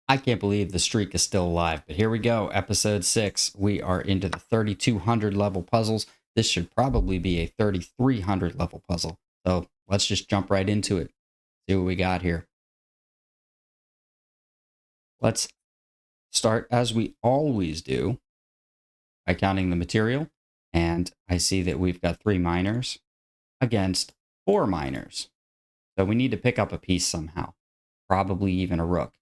I can't believe the streak is still alive, but here we go. Episode 6. We are into the 3200 level puzzles. This should probably be a 3300 level puzzle. So let's just jump right into it. See what we got here. Let's start as we always do by counting the material. And I see that we've got 3 miners against 4 miners. So we need to pick up a piece somehow, probably even a rook.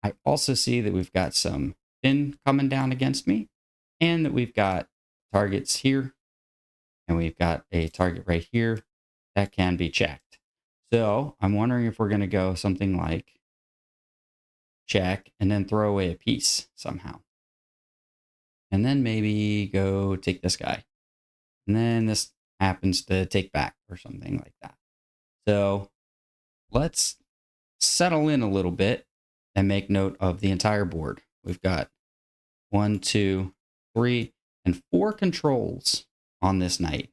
I also see that we've got some fin coming down against me, and that we've got targets here, and we've got a target right here that can be checked. So I'm wondering if we're going to go something like check and then throw away a piece somehow. And then maybe go take this guy. And then this happens to take back or something like that. So let's settle in a little bit and make note of the entire board. We've got 1, 2, 3, and 4 controls on this knight.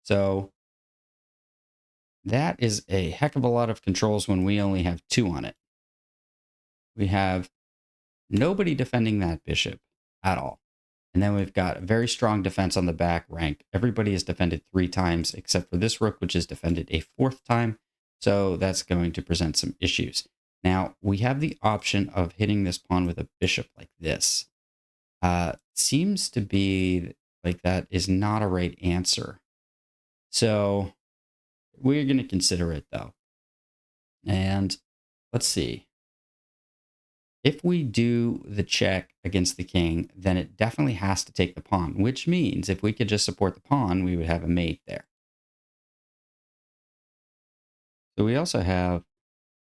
So that is a heck of a lot of controls when we only have 2 on it. We have nobody defending that bishop at all. And then we've got a very strong defense on the back rank. Everybody is defended 3 times except for this rook, which is defended a 4th time. So that's going to present some issues. Now, we have the option of hitting this pawn with a bishop like this. Seems to be like that is not a right answer. So we're going to consider it though. And let's see. If we do the check against the king, then it definitely has to take the pawn, which means if we could just support the pawn, we would have a mate there. So we also have,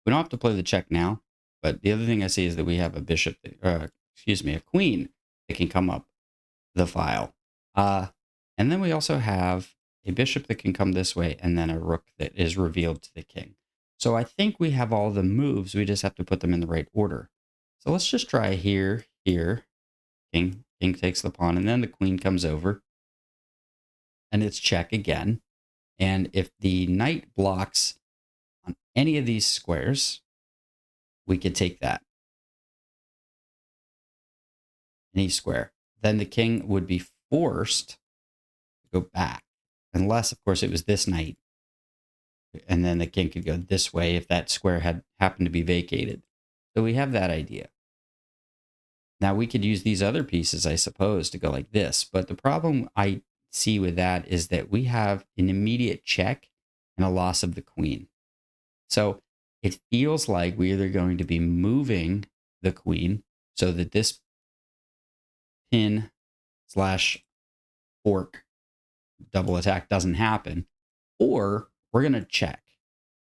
we don't have to play the check now, but the other thing I see is that we have a bishop, a queen that can come up the file. And then we also have a bishop that can come this way and then a rook that is revealed to the king. So I think we have all the moves. We just have to put them in the right order. So let's just try here, here. King takes the pawn, and then the queen comes over. And it's check again. And if the knight blocks on any of these squares, we could take that. Any square. Then the king would be forced to go back. Unless, of course, it was this knight. And then the king could go this way if that square had happened to be vacated. So we have that idea. Now we could use these other pieces, I suppose, to go like this. But the problem I see with that is that we have an immediate check and a loss of the queen. So it feels like we're either going to be moving the queen so that this pin slash fork double attack doesn't happen, or we're going to check.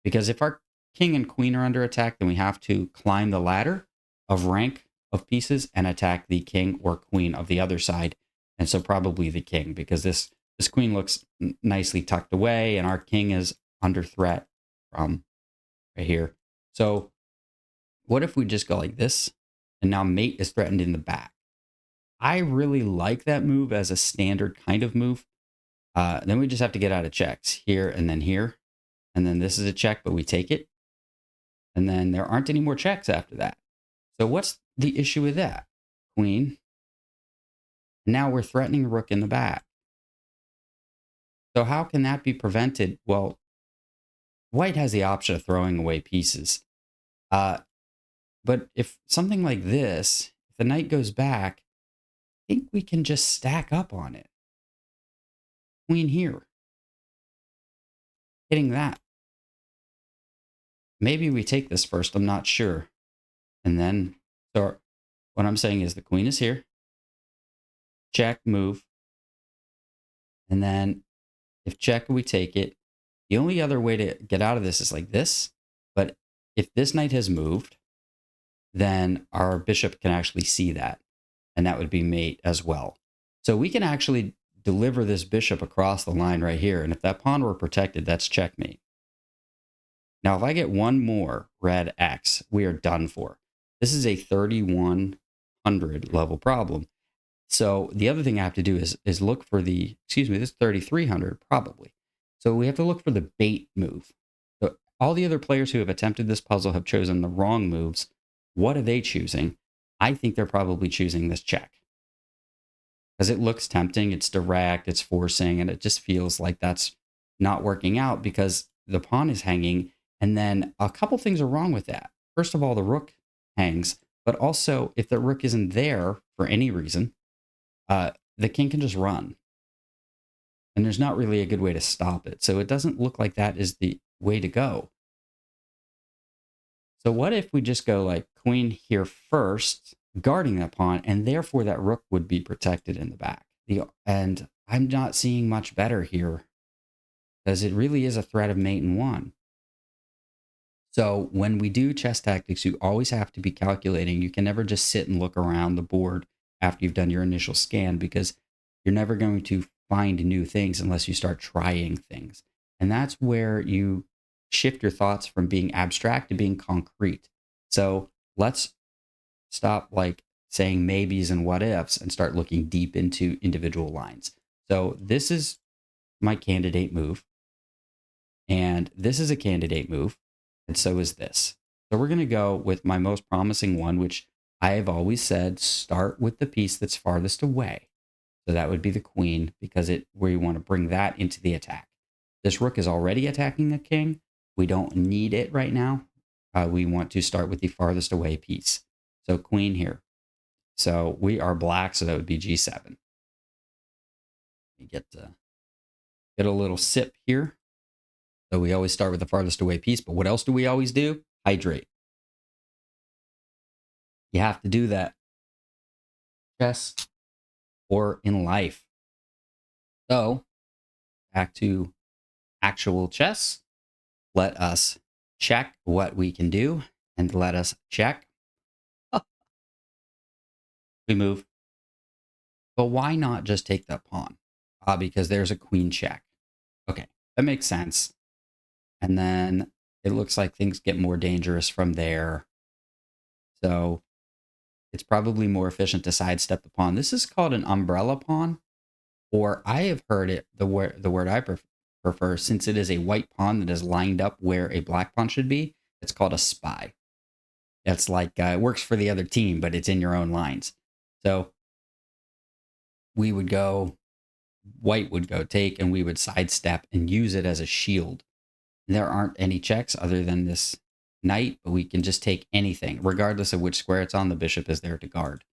Because if our king and queen are under attack, then we have to climb the ladder of rank of pieces and attack the king or queen of the other side. And so probably the king, because this queen looks nicely tucked away and our king is under threat from right here. So what if we just go like this and now mate is threatened in the back? I really like that move as a standard kind of move. Then we just have to get out of checks here and then here. And then this is a check, but we take it. And then there aren't any more checks after that. So what's the issue with that? Queen. Now we're threatening rook in the back. So how can that be prevented? Well, white has the option of throwing away pieces. But if something like this, if the knight goes back, I think we can just stack up on it. Queen here. Hitting that. Maybe we take this first, I'm not sure. And then, so what I'm saying is the queen is here. Check, move. And then if check, we take it. The only other way to get out of this is like this. But if this knight has moved, then our bishop can actually see that. And that would be mate as well. So we can actually deliver this bishop across the line right here. And if that pawn were protected, that's checkmate. Now, if I get one more red X, we are done for. This is a 3100 level problem. So the other thing I have to do is look for the, this is 3300 probably. So we have to look for the bait move. So all the other players who have attempted this puzzle have chosen the wrong moves. What are they choosing? I think they're probably choosing this check because it looks tempting. It's direct, it's forcing, and it just feels like that's not working out because the pawn is hanging. And then a couple things are wrong with that. First of all, the rook hangs, but also if the rook isn't there for any reason, the king can just run. And there's not really a good way to stop it. So it doesn't look like that is the way to go. So what if we just go like queen here first, guarding that pawn, and therefore that rook would be protected in the back. And I'm not seeing much better here because it really is a threat of mate and one. So when we do chess tactics, you always have to be calculating. You can never just sit and look around the board after you've done your initial scan because you're never going to find new things unless you start trying things. And that's where you shift your thoughts from being abstract to being concrete. So let's stop like saying maybes and what ifs and start looking deep into individual lines. So this is my candidate move. And this is a candidate move. And so is this. So we're going to go with my most promising one, which I have always said, start with the piece that's farthest away. So that would be the queen because we want to bring that into the attack. This rook is already attacking the king. We don't need it right now. We want to start with the farthest away piece. So queen here. So we are black, so that would be g7. We get a little sip here. So we always start with the farthest away piece, but what else do we always do? Hydrate. You have to do that. Chess or in life. So back to actual chess. Let us check what we can do and let us check. We move. But why not just take that pawn? Because there's a queen check. Okay, that makes sense. And then it looks like things get more dangerous from there. So it's probably more efficient to sidestep the pawn. This is called an umbrella pawn, or I have heard it, the word I prefer, since it is a white pawn that is lined up where a black pawn should be, it's called a spy. That's like, it works for the other team, but it's in your own lines. So we would go, white would go take, and we would sidestep and use it as a shield. There aren't any checks other than this knight, but we can just take anything, regardless of which square it's on. The bishop is there to guard.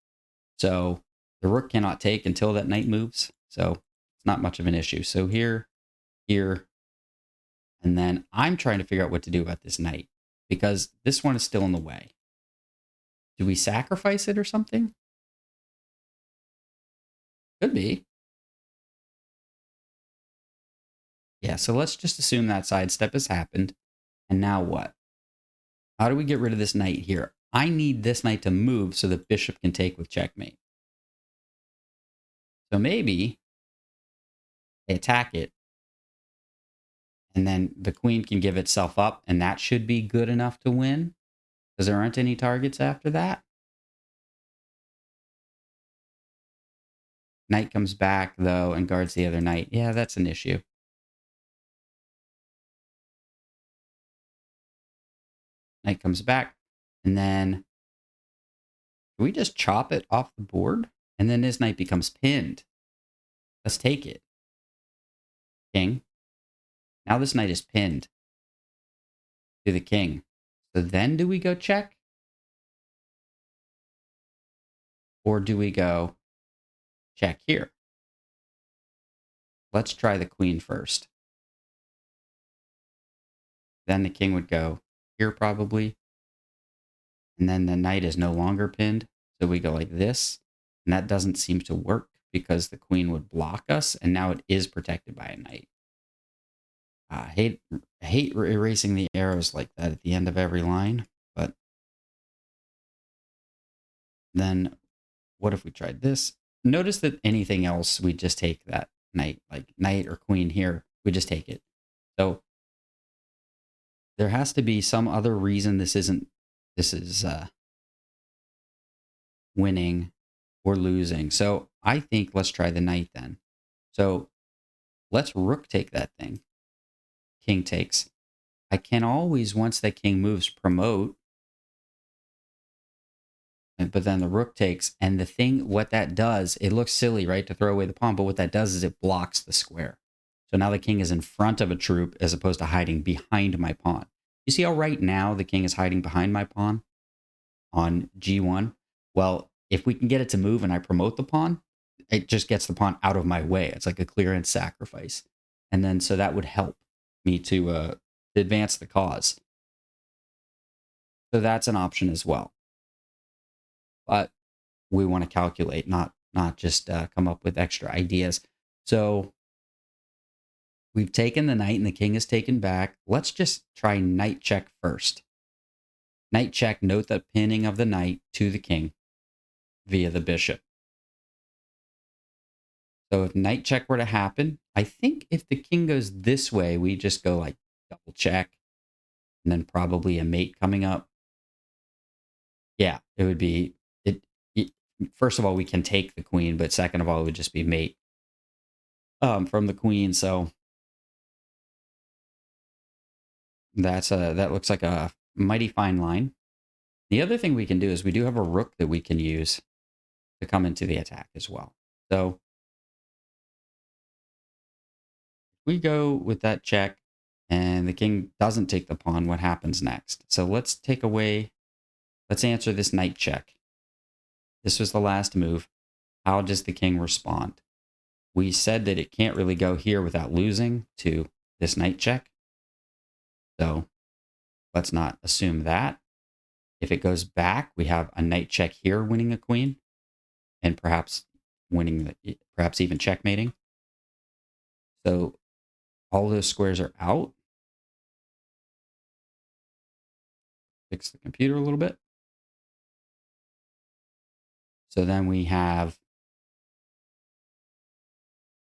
So the rook cannot take until that knight moves. So it's not much of an issue. So here, here, and then I'm trying to figure out what to do about this knight because this one is still in the way. Do we sacrifice it or something? Could be. Yeah, so let's just assume that sidestep has happened. And now what? How do we get rid of this knight here? I need this knight to move so the bishop can take with checkmate. So maybe they attack it, and then the queen can give itself up, and that should be good enough to win, because there aren't any targets after that. Knight comes back, though, and guards the other knight. Yeah, that's an issue. Knight comes back, and then do we just chop it off the board? And then this knight becomes pinned. Let's take it. King. Now this knight is pinned to the king. So then do we go check? Or do we go check here? Let's try the queen first. Then the king would go here probably. And then the knight is no longer pinned. So we go like this. And that doesn't seem to work because the queen would block us. And now it is protected by a knight. I hate erasing the arrows like that at the end of every line. But then what if we tried this? Notice that anything else, we just take that knight, like knight or queen here. We just take it. So there has to be some other reason this is winning or losing. So I think let's try the knight then. So let's rook take that thing. King takes. I can always, once that king moves, promote. but then the rook takes, and the thing, what that does, it looks silly, right, to throw away the pawn, but what that does is it blocks the square. So now the king is in front of a troop as opposed to hiding behind my pawn. You see how right now the king is hiding behind my pawn on g1? Well, if we can get it to move and I promote the pawn, it just gets the pawn out of my way. It's like a clearance sacrifice. And then so that would help me to advance the cause. So that's an option as well. But we want to calculate, not just come up with extra ideas. So we've taken the knight and the king is taken back. Let's just try knight check first. Knight check, note the pinning of the knight to the king via the bishop. So if knight check were to happen, I think if the king goes this way, we just go like double check and then probably a mate coming up. Yeah, it would be, first of all, we can take the queen, but second of all, it would just be mate from the queen. So that looks like a mighty fine line. The other thing we can do is we do have a rook that we can use to come into the attack as well. So we go with that check and the king doesn't take the pawn. What happens next? So let's answer this knight check. This was the last move. How does the king respond? We said that it can't really go here without losing to this knight check. So let's not assume that. If it goes back, we have a knight check here winning a queen and perhaps perhaps even checkmating. So all those squares are out. Fix the computer a little bit. So then we have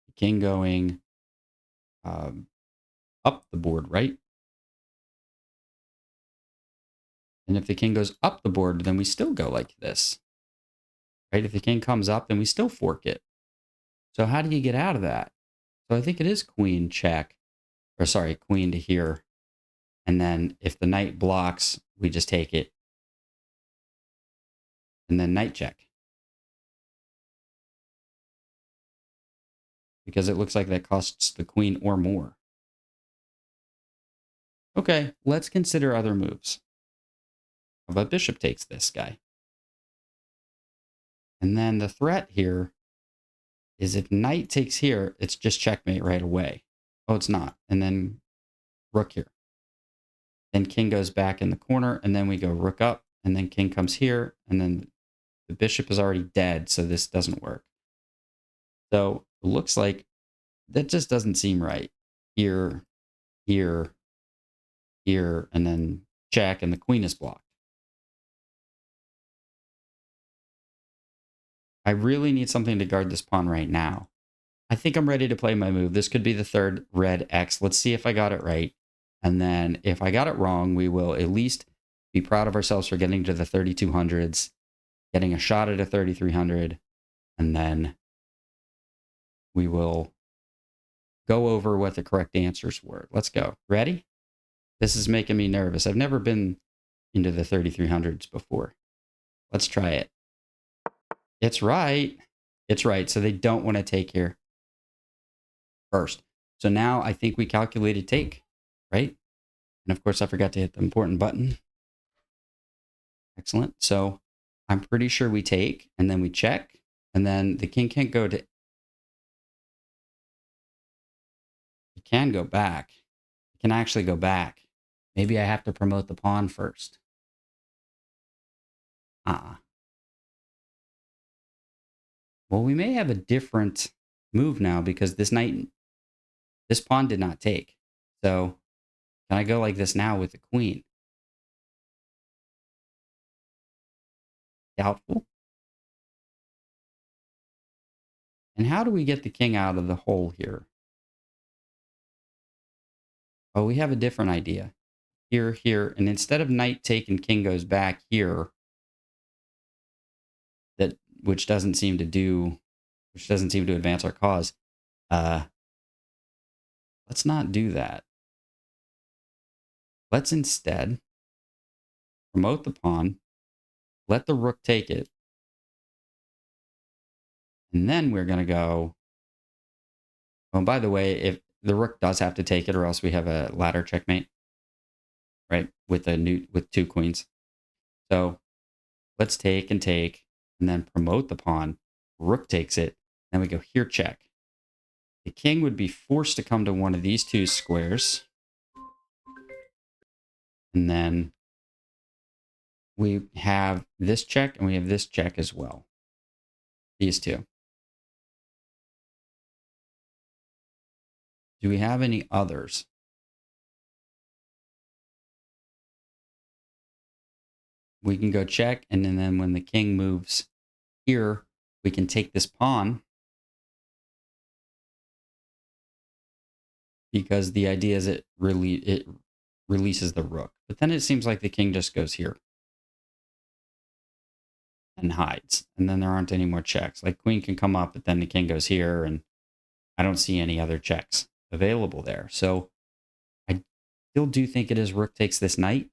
the king going up the board, right? And if the king goes up the board, then we still go like this, right? If the king comes up, then we still fork it. So how do you get out of that? So I think it is queen check, or sorry, queen to here. And then if the knight blocks, we just take it. And then knight check. Because it looks like that costs the queen or more. Okay, let's consider other moves. How about bishop takes this guy? And then the threat here is if knight takes here, it's just checkmate right away. Oh, it's not. And then rook here. Then king goes back in the corner, and then we go rook up, and then king comes here, and then the bishop is already dead, so this doesn't work. So it looks like that just doesn't seem right. Here, here, here, and then check, and the queen is blocked. I really need something to guard this pawn right now. I think I'm ready to play my move. This could be the third red X. Let's see if I got it right. And then if I got it wrong, we will at least be proud of ourselves for getting to the 3200s, getting a shot at a 3300, and then we will go over what the correct answers were. Let's go. Ready? This is making me nervous. I've never been into the 3300s before. Let's try it. It's right. It's right. So they don't want to take here first. So now I think we calculated take, right? And of course, I forgot to hit the important button. Excellent. So I'm pretty sure we take, and then we check, and then the king can't go to... It can go back. It can actually go back. Maybe I have to promote the pawn first. Well, we may have a different move now because this pawn did not take. So can I go like this now with the queen? Doubtful. And how do we get the king out of the hole here? Oh, we have a different idea. Here, here, and instead of knight take and king goes back here, which doesn't seem to advance our cause. Let's not do that. Let's instead promote the pawn let the rook take it. And then we're going to go. Oh, by the way, if the rook does have to take it, or else we have a ladder checkmate, right? With two queens. So let's take, and then promote the pawn. Rook takes it. Then we go here, check. The king would be forced to come to one of these two squares. And then we have this check, and we have this check as well. These two. Do we have any others? We can go check, and then when the king moves here, we can take this pawn. Because the idea is it releases the rook. But then it seems like the king just goes here and hides. And then there aren't any more checks. Like queen can come up, but then the king goes here, and I don't see any other checks available there. So I still do think it is rook takes this knight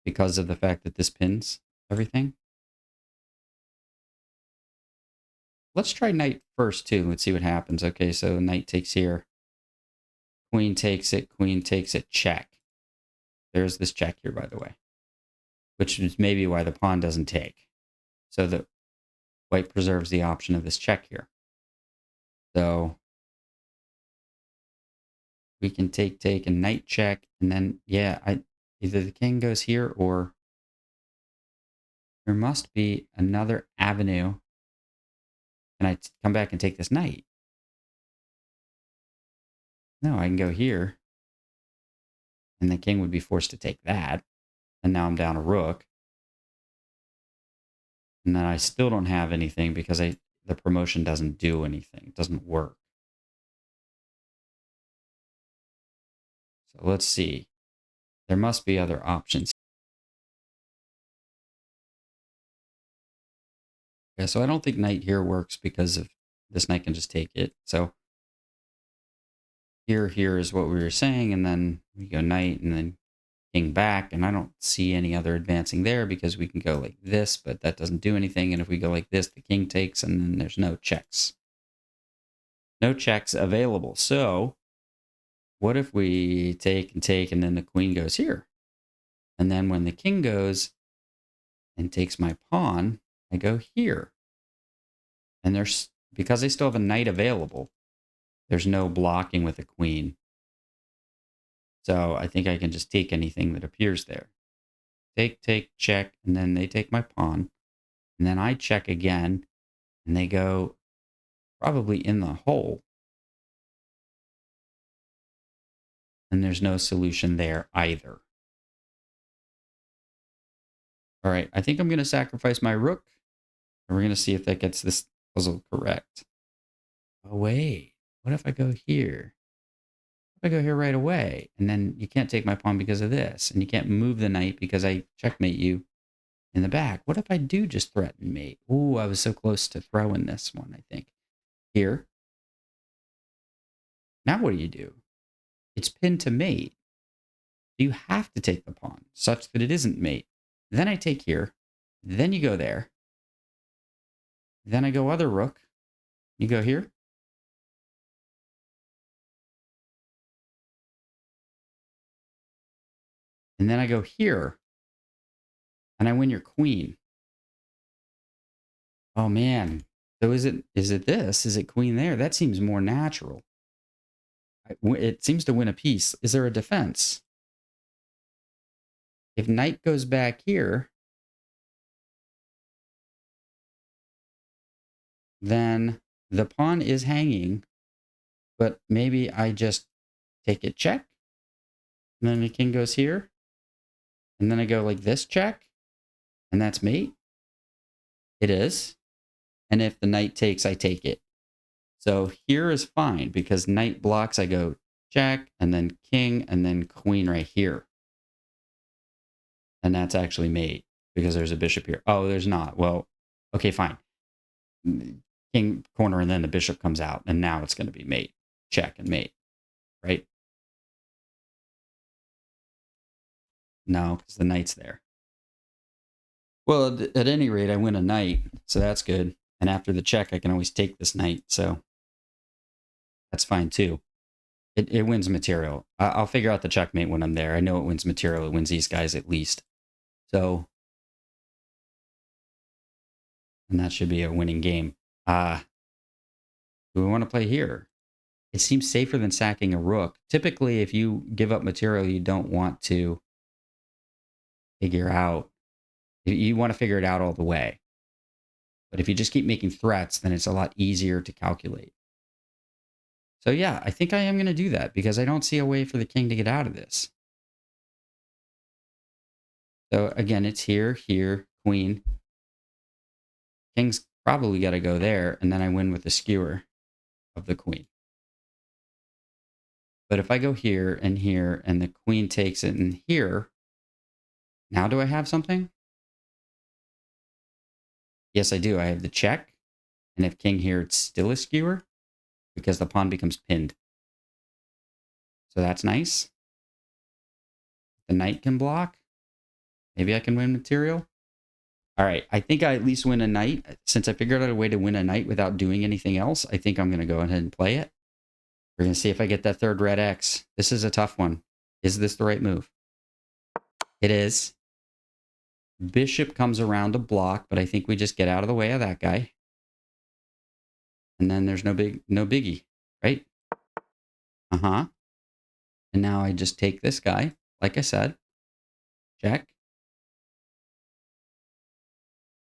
because of the fact that this pins everything. Let's try knight first too. Let's see what happens. Okay, so knight takes here. Queen takes it, check. There's this check here, by the way, which is maybe why the pawn doesn't take. So that white preserves the option of this check here. So we can take, and knight check, and then, yeah, either the king goes here, or there must be another avenue. Can I come back and take this knight? No, I can go here, and the king would be forced to take that. And now I'm down a rook. And then I still don't have anything because the promotion doesn't do anything. It doesn't work. So let's see. There must be other options. Yeah, so I don't think knight here works because of this knight can just take it. So here is what we were saying, and then we go knight and then king back, and I don't see any other advancing there because we can go like this, but that doesn't do anything. And if we go like this, the king takes, and then there's no checks. No checks available. So what if we take, and then the queen goes here? And then when the king goes and takes my pawn, I go here. And because I still have a knight available, there's no blocking with a queen. So I think I can just take anything that appears there. Take, check, and then they take my pawn. And then I check again, and they go probably in the hole. And there's no solution there either. All right, I think I'm going to sacrifice my rook. And we're going to see if that gets this puzzle correct. Oh, wait. What if I go here? If I go here right away, and then you can't take my pawn because of this, and you can't move the knight because I checkmate you in the back. What if I do just threaten mate? Ooh, I was so close to throwing this one, I think. Here. Now what do? It's pinned to mate. You have to take the pawn such that it isn't mate. Then I take here. Then you go there. Then I go other rook. You go here. And then I go here. And I win your queen. Oh, man. So is it this? Is it queen there? That seems more natural. It seems to win a piece. Is there a defense? If knight goes back here, then the pawn is hanging, but maybe I just take it check. And then the king goes here. And then I go like this check. And that's mate. It is. And if the knight takes, I take it. So here is fine because knight blocks. I go check and then king and then queen right here. And that's actually mate because there's a bishop here. Oh, there's not. Well, okay, fine. King corner and then the bishop comes out. And now it's going to be mate. Check and mate. Right? No, because the knight's there. Well, at any rate, I win a knight, so that's good. And after the check, I can always take this knight, so that's fine too. It wins material. I'll figure out the checkmate when I'm there. I know it wins material. It wins these guys at least. So, and that should be a winning game. Do we want to play here? It seems safer than sacking a rook. Typically, if you give up material you don't want to figure out, you want to figure it out all the way. But if you just keep making threats, then it's a lot easier to calculate. So yeah, I think I am going to do that because I don't see a way for the king to get out of this. So again, it's here, here, queen. King's probably got to go there, and then I win with the skewer of the queen. But if I go here, and the queen takes it in here, now do I have something? Yes, I do. I have the check, and if king here, it's still a skewer because the pawn becomes pinned. So that's nice. The knight can block. Maybe I can win material. All right, I think I at least win a knight. Since I figured out a way to win a knight without doing anything else, I think I'm going to go ahead and play it. We're going to see if I get that third red X. This is a tough one. Is this the right move? It is. Bishop comes around to block, but I think we just get out of the way of that guy. And then there's no biggie, right? Uh-huh. And now I just take this guy, like I said. Check.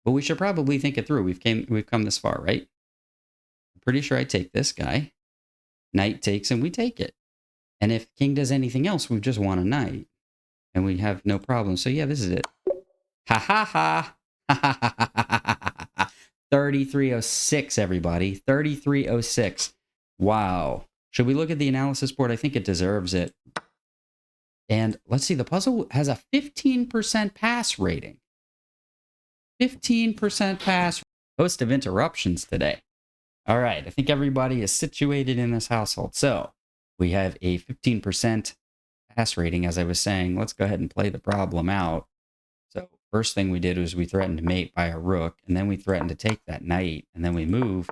But we should probably think it through. We've come this far, right? I'm pretty sure I take this guy. Knight takes and we take it. And if king does anything else, we've just won a knight. And we have no problem. So yeah, this is it. Ha ha ha. Ha ha ha ha ha. 3306, everybody. 3306. Wow. Should we look at the analysis board? I think it deserves it. And let's see, the puzzle has a 15% pass rating. 15% pass. Host of interruptions today. All right, I think everybody is situated in this household. So we have a 15% pass rating, as I was saying. Let's go ahead and play the problem out. So first thing we did was we threatened to mate by a rook, and then we threatened to take that knight, and then we moved,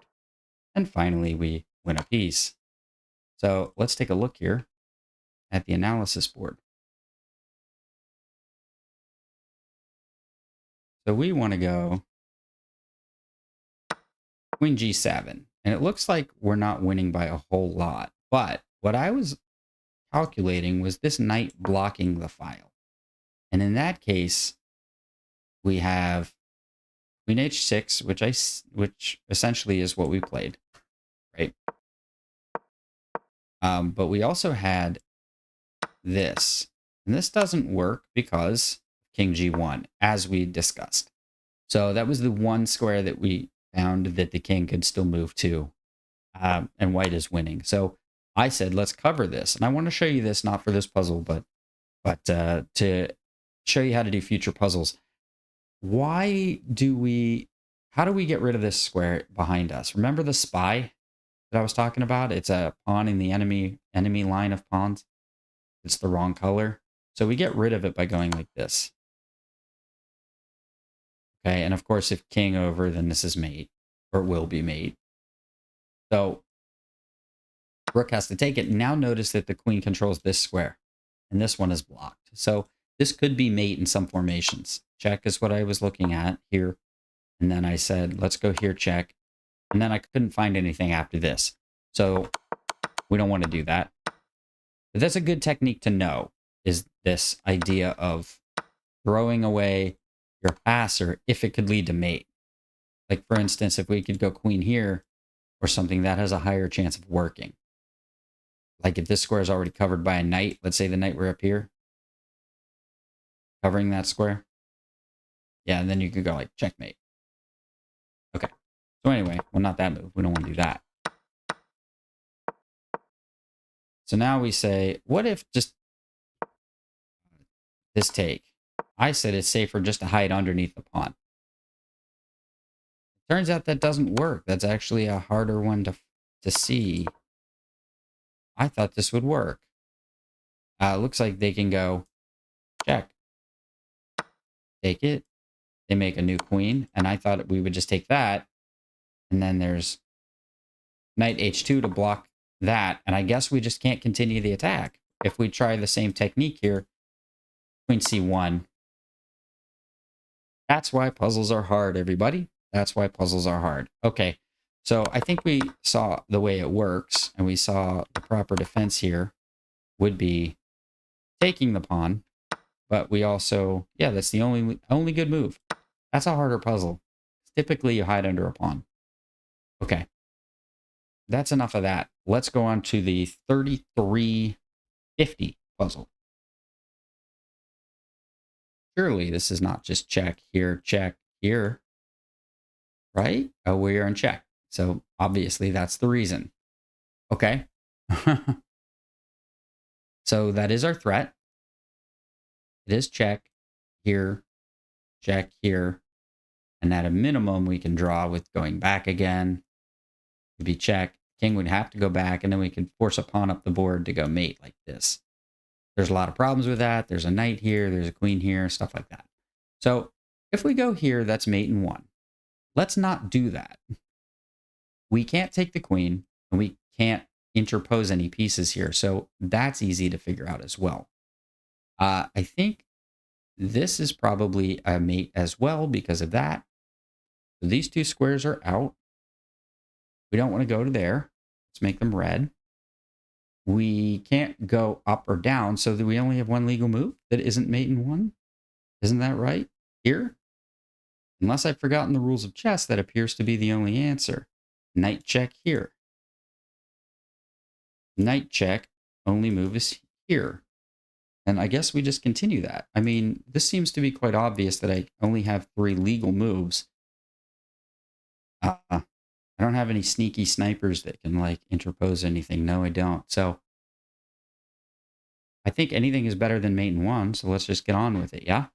and finally we win a piece. So let's take a look here at the analysis board. So we want to go Queen G7. And it looks like we're not winning by a whole lot. But what I was calculating was this knight blocking the file. And in that case, we have Queen H6, which essentially is what we played, right? But we also had this. And this doesn't work because King G1, as we discussed. So that was the one square that we found that the king could still move to, and white is winning. So I said, let's cover this. And I want to show you this, not for this puzzle, but to show you how to do future puzzles. How do we get rid of this square behind us? Remember the spy that I was talking about? It's a pawn in the enemy line of pawns. It's the wrong color. So we get rid of it by going like this. Okay, and of course, if king over, then this is mate, or it will be mate. So rook has to take it. Now notice that the queen controls this square, and this one is blocked. So this could be mate in some formations. Check is what I was looking at here. And then I said, let's go here, check. And then I couldn't find anything after this. So we don't want to do that. But that's a good technique to know, is this idea of throwing away your passer if it could lead to mate. Like, for instance, if we could go queen here or something, that has a higher chance of working. Like if this square is already covered by a knight, let's say the knight were up here, covering that square. Yeah, and then you could go like checkmate. Okay. So anyway, well, not that move. We don't want to do that. So now we say, what if just this take? I said it's safer just to hide underneath the pawn. Turns out that doesn't work. That's actually a harder one to see. I thought this would work. Looks like they can go check. Take it. they make a new queen. And I thought we would just take that. And then there's knight h2 to block that. And I guess we just can't continue the attack. If we try the same technique here, queen c1. That's why puzzles are hard, everybody. That's why puzzles are hard. Okay, so I think we saw the way it works, and we saw the proper defense here would be taking the pawn, but we also, yeah, that's the only good move. That's a harder puzzle. Typically, you hide under a pawn. Okay, that's enough of that. Let's go on to the 3350 puzzle. Surely this is not just check here, right? Oh, we are in check. So obviously that's the reason. Okay. So that is our threat. It is check here, and at a minimum we can draw with going back again. It'd be check. King would have to go back, and then we can force a pawn up the board to go mate like this. There's a lot of problems with that. There's a knight here, there's a queen here, stuff like that. So if we go here, that's mate in 1. Let's not do that. We can't take the queen, and we can't interpose any pieces here. So that's easy to figure out as well. I think this is probably a mate as well because of that. So these two squares are out. We don't want to go to there. Let's make them red. We can't go up or down, so that we only have one legal move that isn't mate in 1. Isn't that right? Here? Unless I've forgotten the rules of chess, that appears to be the only answer. Knight check here. Knight check, only move is here. And I guess we just continue that. I mean, this seems to be quite obvious that I only have 3 legal moves. I don't have any sneaky snipers that can, like, interpose anything. No, I don't. So I think anything is better than mate in 1, so let's just get on with it, yeah?